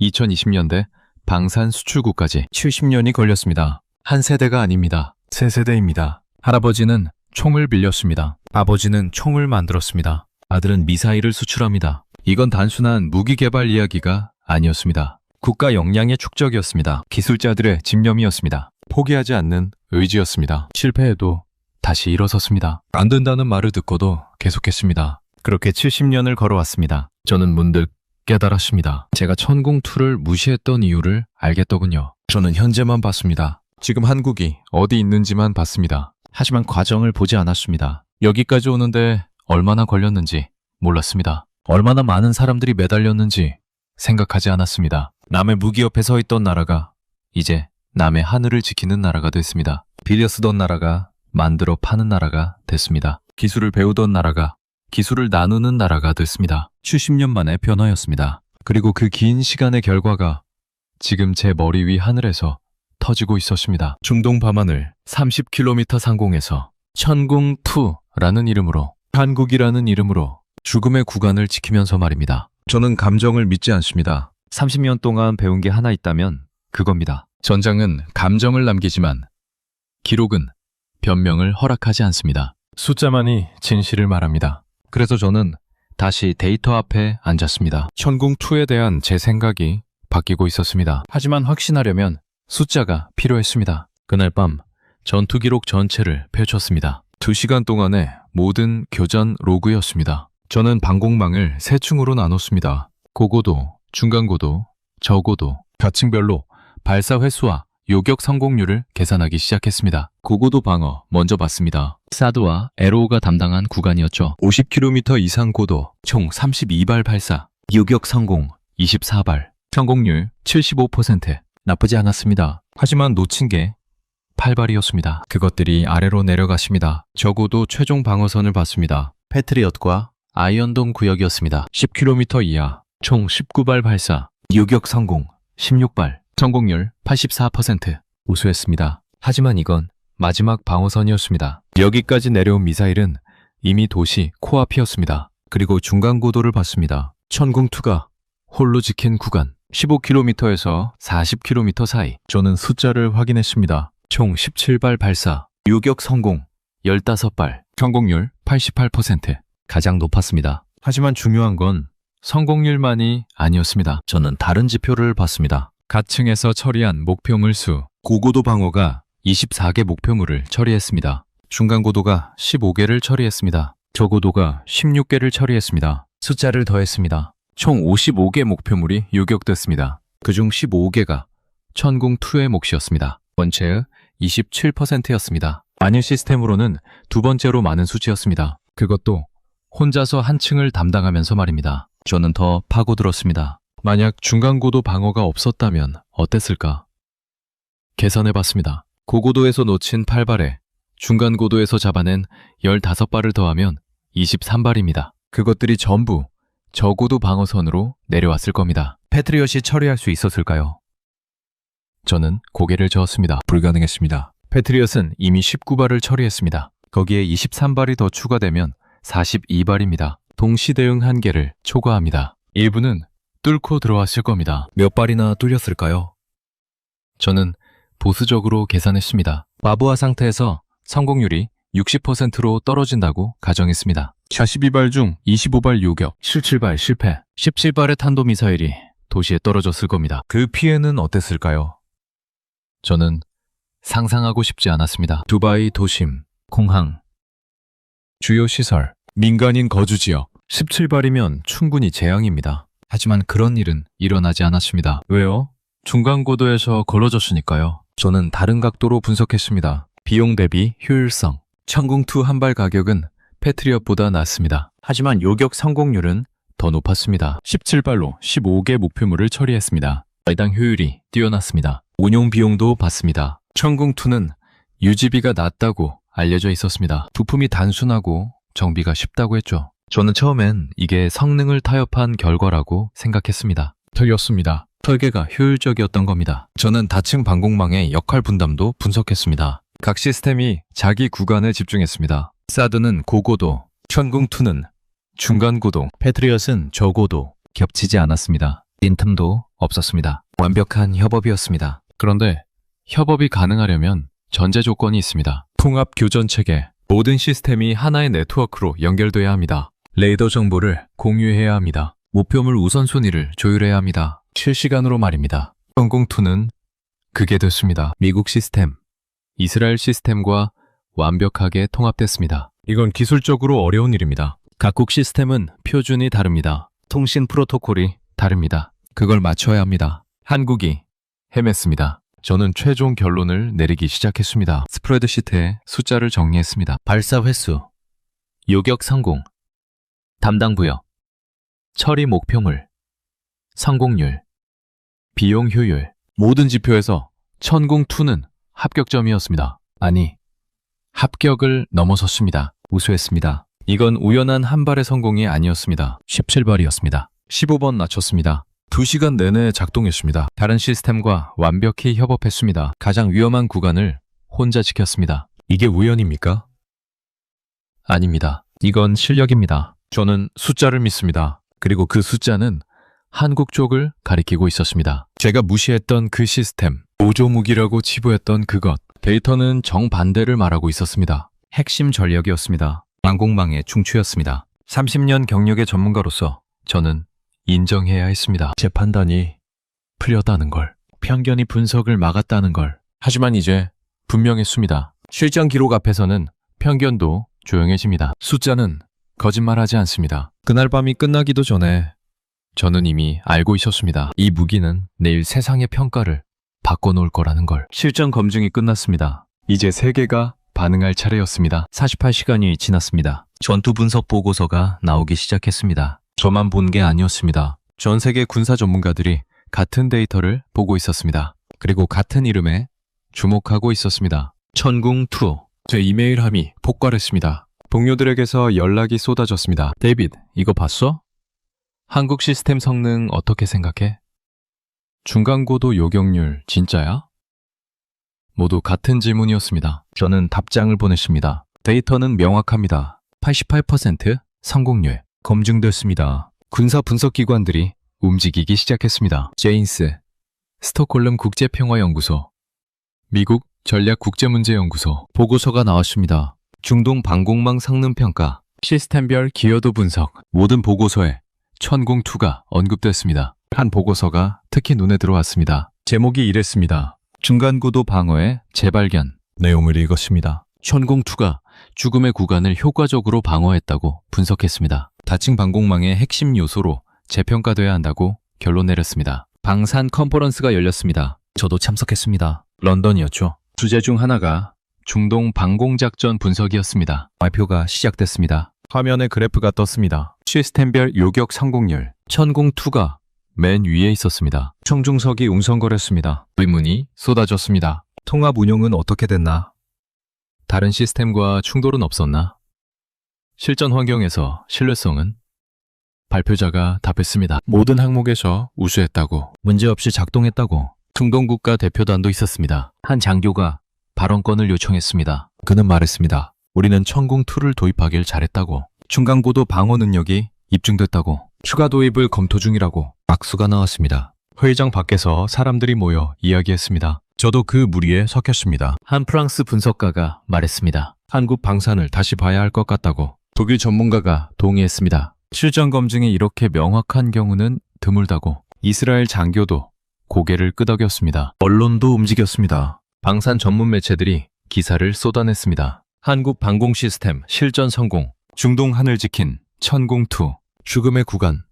2020년대 방산 수출국까지 70년이 걸렸습니다. 한 세대가 아닙니다. 세 세대입니다. 할아버지는 총을 빌렸습니다. 아버지는 총을 만들었습니다. 아들은 미사일을 수출합니다. 이건 단순한 무기 개발 이야기가 아니었습니다. 국가 역량의 축적이었습니다. 기술자들의 집념이었습니다. 포기하지 않는 의지였습니다. 실패해도 다시 일어섰습니다. 안 된다는 말을 듣고도 계속했습니다. 그렇게 70년을 걸어왔습니다. 저는 문득 깨달았습니다. 제가 천궁2를 무시했던 이유를 알겠더군요. 저는 현재만 봤습니다. 지금 한국이 어디 있는지만 봤습니다. 하지만 과정을 보지 않았습니다. 여기까지 오는데 얼마나 걸렸는지 몰랐습니다. 얼마나 많은 사람들이 매달렸는지 생각하지 않았습니다. 남의 무기 옆에 서 있던 나라가 이제 남의 하늘을 지키는 나라가 됐습니다. 빌려 쓰던 나라가 만들어 파는 나라가 됐습니다. 기술을 배우던 나라가 기술을 나누는 나라가 됐습니다. 70년 만의 변화였습니다. 그리고 그 긴 시간의 결과가 지금 제 머리 위 하늘에서 터지고 있었습니다. 중동 밤하늘 30km 상공에서 천궁2라는 이름으로, 한국이라는 이름으로 죽음의 구간을 지키면서 말입니다. 저는 감정을 믿지 않습니다. 30년 동안 배운 게 하나 있다면 그겁니다. 전장은 감정을 남기지만 기록은 변명을 허락하지 않습니다. 숫자만이 진실을 말합니다. 그래서 저는 다시 데이터 앞에 앉았습니다. 천궁2에 대한 제 생각이 바뀌고 있었습니다. 하지만 확신하려면 숫자가 필요했습니다. 그날 밤 전투 기록 전체를 펼쳤습니다. 2시간 동안의 모든 교전 로그였습니다. 저는 방공망을 세 층으로 나눴습니다. 고고도, 중간고도, 저고도, 가층별로 발사 횟수와 요격 성공률을 계산하기 시작했습니다. 고고도 방어 먼저 봤습니다. 사드와 에로우가 담당한 구간이었죠. 50km 이상 고도, 총 32발 발사, 요격 성공 24발, 성공률 75%. 나쁘지 않았습니다. 하지만 놓친 게 8발이었습니다. 그것들이 아래로 내려갔습니다. 저고도 최종 방어선을 봤습니다. 패트리엇과 아이언돔 구역이었습니다. 10km 이하, 총 19발 발사, 요격 성공 16발, 성공률 84%. 우수했습니다. 하지만 이건 마지막 방어선이었습니다. 여기까지 내려온 미사일은 이미 도시 코앞이었습니다. 그리고 중간 고도를 봤습니다. 천궁2가 홀로 지킨 구간 15km에서 40km 사이. 저는 숫자를 확인했습니다. 총 17발 발사, 요격 성공 15발, 성공률 88%. 가장 높았습니다. 하지만 중요한 건 성공률만이 아니었습니다. 저는 다른 지표를 봤습니다. 가층에서 처리한 목표물 수, 고고도 방어가 24개 목표물을 처리했습니다. 중간고도가 15개를 처리했습니다. 저고도가 16개를 처리했습니다. 숫자를 더했습니다. 총 55개 목표물이 요격됐습니다. 그중 15개가 천궁2의 몫이었습니다. 전체의 27%였습니다. 안일 시스템으로는 두 번째로 많은 수치였습니다. 그것도 혼자서 한 층을 담당하면서 말입니다. 저는 더 파고들었습니다. 만약 중간고도 방어가 없었다면 어땠을까? 계산해봤습니다. 고고도에서 놓친 8발에 중간고도에서 잡아낸 15발을 더하면 23발입니다. 그것들이 전부 저고도 방어선으로 내려왔을 겁니다. 패트리엇이 처리할 수 있었을까요? 저는 고개를 저었습니다. 불가능했습니다. 패트리엇은 이미 19발을 처리했습니다. 거기에 23발이 더 추가되면 42발입니다. 동시 대응 한계를 초과합니다. 일부는 뚫고 들어왔을 겁니다. 몇 발이나 뚫렸을까요? 저는 보수적으로 계산했습니다. 바보화 상태에서 성공률이 60%로 떨어진다고 가정했습니다. 42발 중 25발 요격, 17발 실패, 17발의 탄도미사일이 도시에 떨어졌을 겁니다. 그 피해는 어땠을까요? 저는 상상하고 싶지 않았습니다. 두바이 도심, 공항, 주요 시설, 민간인 거주지역 17발이면 충분히 재앙입니다. 하지만 그런 일은 일어나지 않았습니다. 왜요? 중간고도에서 걸러졌으니까요. 저는 다른 각도로 분석했습니다. 비용 대비 효율성. 천궁2 한 발 가격은 패트리엇보다 낮습니다. 하지만 요격 성공률은 더 높았습니다. 17발로 15개 목표물을 처리했습니다. 발당 효율이 뛰어났습니다. 운용 비용도 받습니다. 천궁2는 유지비가 낮다고 알려져 있었습니다. 부품이 단순하고 정비가 쉽다고 했죠. 저는 처음엔 이게 성능을 타협한 결과라고 생각했습니다. 틀렸습니다. 설계가 효율적이었던 겁니다. 저는 다층 방공망의 역할 분담도 분석했습니다. 각 시스템이 자기 구간에 집중했습니다. 사드는 고고도, 천궁2는 중간고도, 패트리엇은 저고도, 겹치지 않았습니다. 빈틈도 없었습니다. 완벽한 협업이었습니다. 그런데 협업이 가능하려면 전제 조건이 있습니다. 통합 교전 체계. 모든 시스템이 하나의 네트워크로 연결돼야 합니다. 레이더 정보를 공유해야 합니다. 목표물 우선순위를 조율해야 합니다. 실시간으로 말입니다. 천궁2는 그게 됐습니다. 미국 시스템, 이스라엘 시스템과 완벽하게 통합됐습니다. 이건 기술적으로 어려운 일입니다. 각국 시스템은 표준이 다릅니다. 통신 프로토콜이 다릅니다. 그걸 맞춰야 합니다. 한국이 헤맸습니다. 저는 최종 결론을 내리기 시작했습니다. 스프레드시트에 숫자를 정리했습니다. 발사 횟수, 요격 성공, 담당 부여, 처리 목표물, 성공률, 비용 효율, 모든 지표에서 천궁2는 합격점이었습니다. 아니, 합격을 넘어섰습니다. 우수했습니다. 이건 우연한 한 발의 성공이 아니었습니다. 17발이었습니다. 15번 낮췄습니다. 2시간 내내 작동했습니다. 다른 시스템과 완벽히 협업했습니다. 가장 위험한 구간을 혼자 지켰습니다. 이게 우연입니까? 아닙니다. 이건 실력입니다. 저는 숫자를 믿습니다. 그리고 그 숫자는 한국 쪽을 가리키고 있었습니다. 제가 무시했던 그 시스템, 보조무기라고 치부했던 그것, 데이터는 정반대를 말하고 있었습니다. 핵심 전력이었습니다. 항공망의 중추였습니다. 30년 경력의 전문가로서 저는 인정해야 했습니다. 제 판단이 풀렸다는 걸, 편견이 분석을 막았다는 걸. 하지만 이제 분명했습니다. 실전 기록 앞에서는 편견도 조용해집니다. 숫자는 거짓말하지 않습니다. 그날 밤이 끝나기도 전에 저는 이미 알고 있었습니다. 이 무기는 내일 세상의 평가를 바꿔놓을 거라는 걸. 실전 검증이 끝났습니다. 이제 세계가 반응할 차례였습니다. 48시간이 지났습니다. 전투 분석 보고서가 나오기 시작했습니다. 저만 본 게 아니었습니다. 전 세계 군사 전문가들이 같은 데이터를 보고 있었습니다. 그리고 같은 이름에 주목하고 있었습니다. 천궁2. 제 이메일함이 폭발했습니다. 동료들에게서 연락이 쏟아졌습니다. 데이비드, 이거 봤어? 한국 시스템 성능 어떻게 생각해? 중간고도 요격률 진짜야? 모두 같은 질문이었습니다. 저는 답장을 보냈습니다. 데이터는 명확합니다. 88% 성공률 검증됐습니다. 군사 분석기관들이 움직이기 시작했습니다. 제인스, 스톡홀름 국제평화연구소, 미국 전략국제문제연구소 보고서가 나왔습니다. 중동 방공망 성능평가, 시스템별 기여도 분석, 모든 보고서에 천궁2가 언급됐습니다. 한 보고서가 특히 눈에 들어왔습니다. 제목이 이랬습니다. 중간고도 방어의 재발견. 내용을 읽었습니다. 천궁2가 죽음의 구간을 효과적으로 방어했다고 분석했습니다. 다층 방공망의 핵심 요소로 재평가돼야 한다고 결론 내렸습니다. 방산 컨퍼런스가 열렸습니다. 저도 참석했습니다. 런던이었죠. 주제 중 하나가 중동 방공작전 분석이었습니다. 발표가 시작됐습니다. 화면에 그래프가 떴습니다. 시스템별 요격 성공률. 천궁2가 맨 위에 있었습니다. 청중석이 웅성거렸습니다. 의문이 쏟아졌습니다. 통합 운용은 어떻게 됐나? 다른 시스템과 충돌은 없었나? 실전 환경에서 신뢰성은? 발표자가 답했습니다. 모든 항목에서 우수했다고, 문제없이 작동했다고. 중동 국가 대표단도 있었습니다. 한 장교가 발언권을 요청했습니다. 그는 말했습니다. 우리는 천궁2를 도입하길 잘했다고. 중간고도 방어 능력이 입증됐다고. 추가 도입을 검토 중이라고. 박수가 나왔습니다. 회의장 밖에서 사람들이 모여 이야기했습니다. 저도 그 무리에 섞였습니다. 한 프랑스 분석가가 말했습니다. 한국 방산을 다시 봐야 할 것 같다고. 독일 전문가가 동의했습니다. 실전 검증이 이렇게 명확한 경우는 드물다고. 이스라엘 장교도 고개를 끄덕였습니다. 언론도 움직였습니다. 방산 전문 매체들이 기사를 쏟아냈습니다. 한국 방공 시스템 실전 성공. 중동 하늘 지킨 천궁2. 죽음의 구간.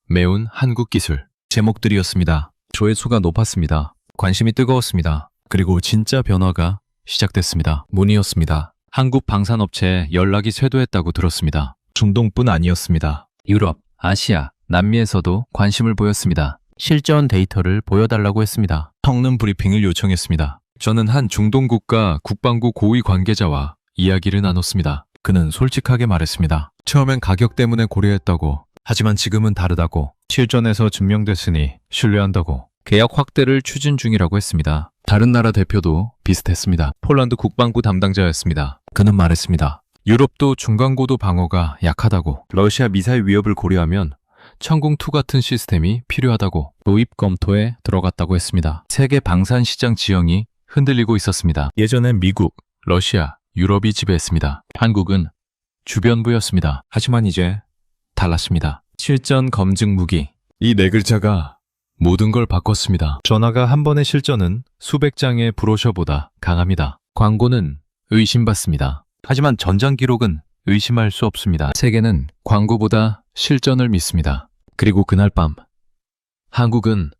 매운 한국 기술. 제목들이었습니다. 조회수가 높았습니다. 관심이 뜨거웠습니다. 그리고 진짜 변화가 시작됐습니다. 문의였습니다. 한국 방산업체에 연락이 쇄도했다고 들었습니다. 중동뿐 아니었습니다. 유럽, 아시아, 남미에서도 관심을 보였습니다. 실전 데이터를 보여달라고 했습니다. 성능 브리핑을 요청했습니다. 저는 한 중동 국가 국방부 고위 관계자와 이야기를 나눴습니다. 그는 솔직하게 말했습니다. 처음엔 가격 때문에 고려했다고. 하지만 지금은 다르다고. 실전에서 증명됐으니 신뢰한다고. 계약 확대를 추진 중이라고 했습니다. 다른 나라 대표도 비슷했습니다. 폴란드 국방부 담당자였습니다. 그는 말했습니다. 유럽도 중간고도 방어가 약하다고. 러시아 미사일 위협을 고려하면 천궁2 같은 시스템이 필요하다고. 도입 검토에 들어갔다고 했습니다. 세계 방산 시장 지형이 흔들리고 있었습니다. 예전엔 미국, 러시아, 유럽이 지배했습니다. 한국은 주변부였습니다. 하지만 이제 달랐습니다. 실전 검증 무기. 이 네 글자가 모든 걸 바꿨습니다. 전화가 한 번의 실전은 수백 장의 브로셔보다 강합니다. 광고는 의심받습니다. 하지만 전장 기록은 의심할 수 없습니다. 세계는 광고보다 실전을 믿습니다. 그리고 그날 밤 한국은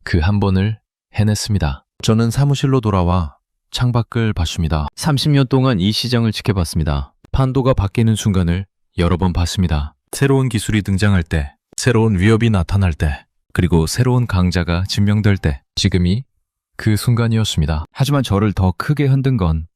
그 한 번을 해냈습니다. 저는 사무실로 돌아와 창밖을 봤습니다. 30년 동안 이 시장을 지켜봤습니다. 판도가 바뀌는 순간을 여러 번 봤습니다. 새로운 기술이 등장할 때, 새로운 위협이 나타날 때, 그리고 새로운 강자가 증명될 때, 지금이 그 순간이었습니다. 하지만 저를 더 크게 흔든 건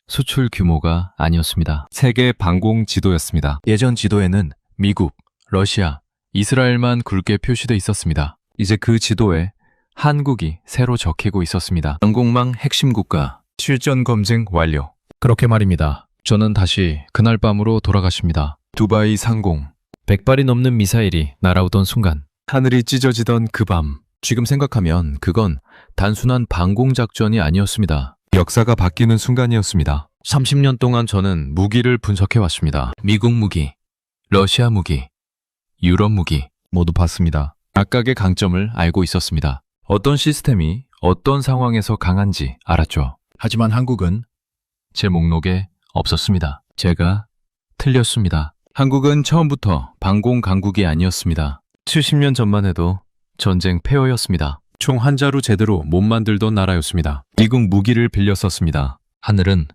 수출 규모가 아니었습니다. 세계 방공 지도였습니다. 예전 지도에는 미국, 러시아, 이스라엘만 굵게 표시돼 있었습니다. 이제 그 지도에 한국이 새로 적히고 있었습니다. 전공망 핵심 국가, 실전 검증 완료. 그렇게 말입니다. 저는 다시 그날 밤으로 돌아갔습니다. 두바이 상공. 100발이 넘는 미사일이 날아오던 순간, 하늘이 찢어지던 그 밤. 지금 생각하면 그건 단순한 방공작전이 아니었습니다. 역사가 바뀌는 순간이었습니다. 30년 동안 저는 무기를 분석해왔습니다. 미국 무기, 러시아 무기, 유럽 무기 모두 봤습니다. 각각의 강점을 알고 있었습니다. 어떤 시스템이 어떤 상황에서 강한지 알았죠. 하지만 한국은 제 목록에 없었습니다. 제가 틀렸습니다. 한국은 처음부터 방공 강국이 아니었습니다. 70년 전만 해도 전쟁 폐허였습니다. 총 한 자루 제대로 못 만들던 나라였습니다. 미국 무기를 빌려 썼습니다. 하늘은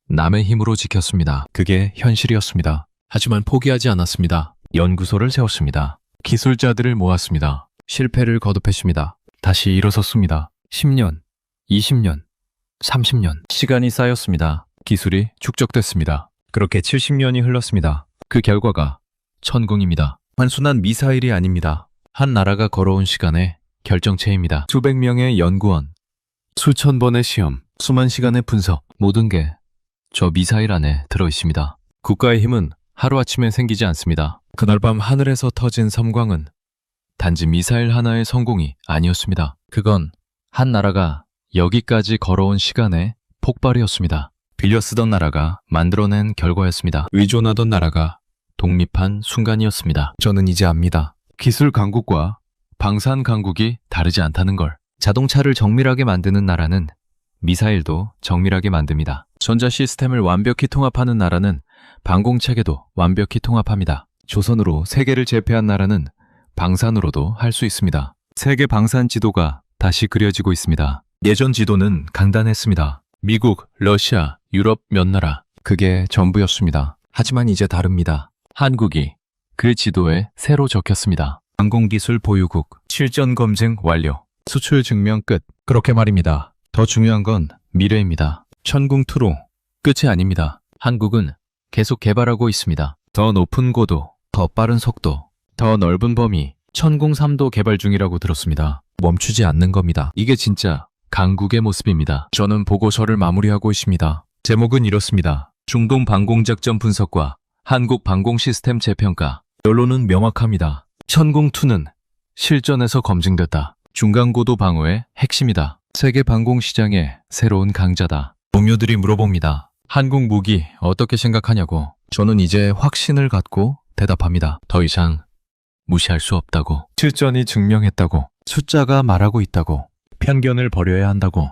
남의 힘으로 지켰습니다. 그게 현실이었습니다. 하지만 포기하지 않았습니다. 연구소를 세웠습니다. 기술자들을 모았습니다. 실패를 거듭했습니다. 다시 일어섰습니다. 10년, 20년, 30년. 시간이 쌓였습니다. 기술이 축적됐습니다. 그렇게 70년이 흘렀습니다. 그 결과가 천궁입니다. 단순한 미사일이 아닙니다. 한 나라가 걸어온 시간의 결정체입니다. 수백 명의 연구원, 수천 번의 시험, 수만 시간의 분석, 모든 게 저 미사일 안에 들어있습니다. 국가의 힘은 하루아침에 생기지 않습니다. 그날 밤 하늘에서 터진 섬광은 단지 미사일 하나의 성공이 아니었습니다. 그건 한 나라가 여기까지 걸어온 시간의 폭발이었습니다. 빌려 쓰던 나라가 만들어낸 결과였습니다. 의존하던 나라가 독립한 순간이었습니다. 저는 이제 압니다. 기술 강국과 방산 강국이 다르지 않다는 걸. 자동차를 정밀하게 만드는 나라는 미사일도 정밀하게 만듭니다. 전자 시스템을 완벽히 통합하는 나라는 방공체계도 완벽히 통합합니다. 조선으로 세계를 제패한 나라는 방산으로도 할 수 있습니다. 세계 방산 지도가 다시 그려지고 있습니다. 예전 지도는 간단했습니다. 미국, 러시아, 유럽 몇 나라. 그게 전부였습니다. 하지만 이제 다릅니다. 한국이 그 지도에 새로 적혔습니다. 방공기술 보유국, 실전 검증 완료, 수출 증명 끝. 그렇게 말입니다. 더 중요한 건 미래입니다. 천궁2로 끝이 아닙니다. 한국은 계속 개발하고 있습니다. 더 높은 고도, 더 빠른 속도, 더 넓은 범위, 천궁3도 개발 중이라고 들었습니다. 멈추지 않는 겁니다. 이게 진짜 강국의 모습입니다. 저는 보고서를 마무리하고 있습니다. 제목은 이렇습니다. 중동 방공작전 분석과 한국 방공 시스템 재평가. 결론은 명확합니다. 천궁2는 실전에서 검증됐다. 중간고도 방어의 핵심이다. 세계 방공 시장의 새로운 강자다. 동료들이 물어봅니다. 한국 무기 어떻게 생각하냐고. 저는 이제 확신을 갖고 대답합니다. 더 이상 무시할 수 없다고. 실전이 증명했다고. 숫자가 말하고 있다고. 편견을 버려야 한다고.